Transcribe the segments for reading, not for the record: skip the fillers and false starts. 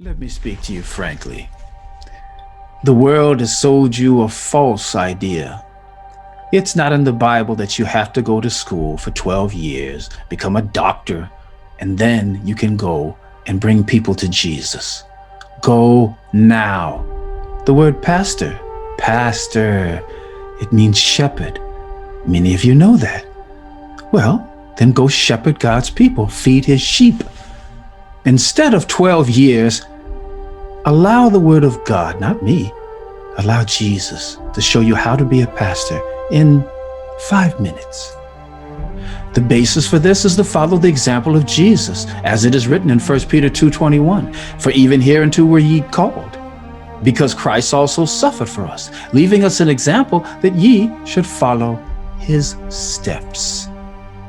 Let me speak to you frankly. The world has sold you a false idea. It's not in the Bible that you have to go to school for 12 years, become a doctor, and then you can go and bring people to Jesus. Go now. The word pastor, it means shepherd. Many of you know that. Well, then go shepherd God's people, feed his sheep. Instead of 12 years, allow the word of God, not me, allow Jesus to show you how to be a pastor in 5 minutes. The basis for this is to follow the example of Jesus, as it is written in 1 Peter 2:21, for even hereunto were ye called, because Christ also suffered for us, leaving us an example that ye should follow his steps.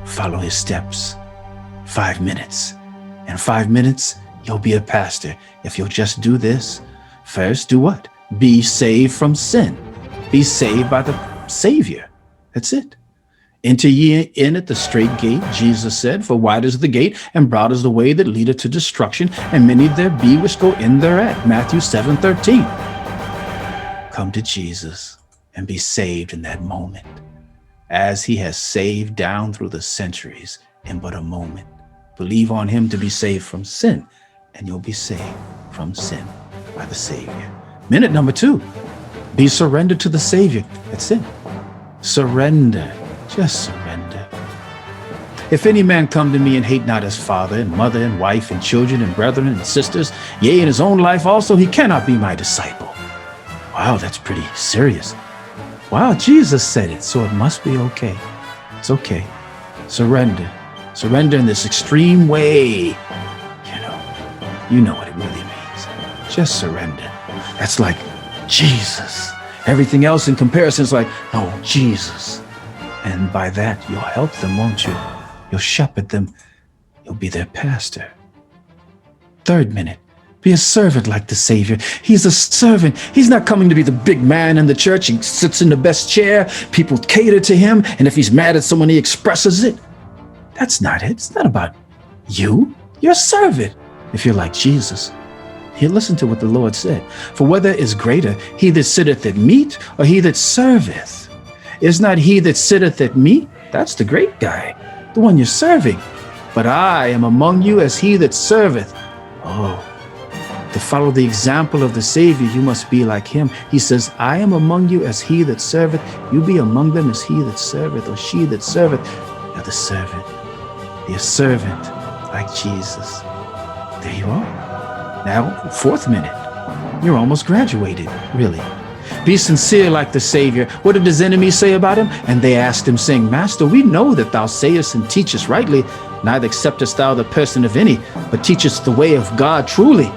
Follow his steps. 5 minutes. In 5 minutes, you'll be a pastor. If you'll just do this, first do what? Be saved from sin. Be saved by the Savior. That's it. Enter ye in at the straight gate, Jesus said, for wide is the gate, and broad is the way that leadeth to destruction, and many there be which go in thereat. Matthew 7:13. Come to Jesus and be saved in that moment, as he has saved down through the centuries in but a moment. Believe on him to be saved from sin, and you'll be saved from sin by the Savior. Minute number 2, be surrendered to the Savior. That's it. Surrender. Just surrender. If any man come to me and hate not his father and mother and wife and children and brethren and sisters, yea, in his own life also, he cannot be my disciple. Wow, that's pretty serious. Wow, Jesus said it, so it must be okay. It's okay. Surrender. Surrender in this extreme way. You know what it really means. Just surrender. That's like Jesus. Everything else in comparison is like, no, Jesus. And by that, you'll help them, won't you? You'll shepherd them. You'll be their pastor. 3rd minute, be a servant like the Savior. He's a servant. He's not coming to be the big man in the church. He sits in the best chair. People cater to him. And if he's mad at someone, he expresses it. That's not it. It's not about you. You're a servant. If you're like Jesus, here, listen to what the Lord said. For whether is greater, he that sitteth at meat, or he that serveth? Is not he that sitteth at meat? That's the great guy, the one you're serving. But I am among you as he that serveth. Oh, to follow the example of the Savior, you must be like him. He says, I am among you as he that serveth. You be among them as he that serveth, or she that serveth. You're the servant. Be a servant like Jesus. There you are. Now, 4th minute. You're almost graduated, really. Be sincere like the Savior. What did his enemies say about him? And they asked him, saying, Master, we know that thou sayest and teachest rightly, neither acceptest thou the person of any, but teachest the way of God truly.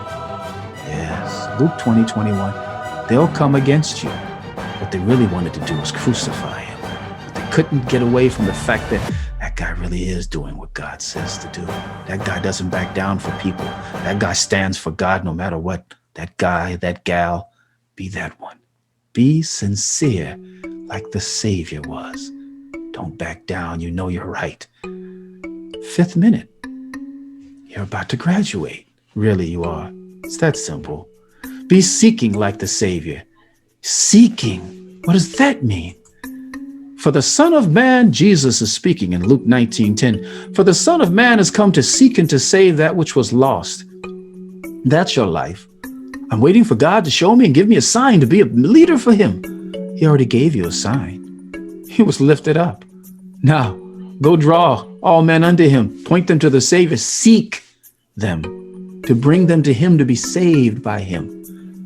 Yes, Luke 20:21. They'll come against you. What they really wanted to do was crucify him. But they couldn't get away from the fact that that guy really is doing what God says to do. That guy doesn't back down for people. That guy stands for God no matter what. That guy, that gal, be that one. Be sincere like the Savior was. Don't back down. You know you're right. 5th minute. You're about to graduate. Really, you are. It's that simple. Be seeking like the Savior. Seeking. What does that mean? For the Son of Man, Jesus is speaking in Luke 19:10. For the Son of Man has come to seek and to save that which was lost. That's your life. I'm waiting for God to show me and give me a sign to be a leader for him. He already gave you a sign. He was lifted up. Now, go draw all men unto him. Point them to the Savior. Seek them to bring them to him to be saved by him.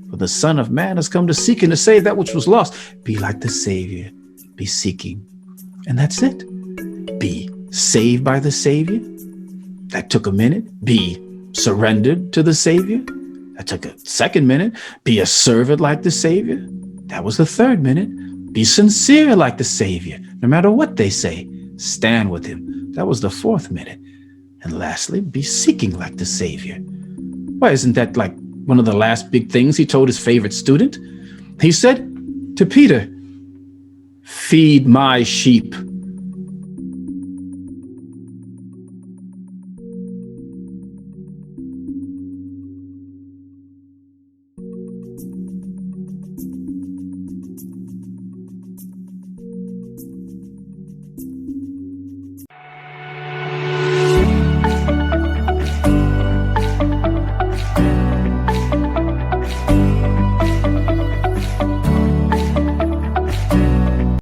For the Son of Man has come to seek and to save that which was lost. Be like the Savior. Be seeking. And that's it. Be saved by the Savior. That took a minute. Be surrendered to the Savior. That took a 2nd minute. Be a servant like the Savior. That was the 3rd minute. Be sincere like the Savior. No matter what they say, stand with him. That was the 4th minute. And lastly, be seeking like the Savior. Why isn't that like one of the last big things he told his favorite student? He said to Peter, feed my sheep.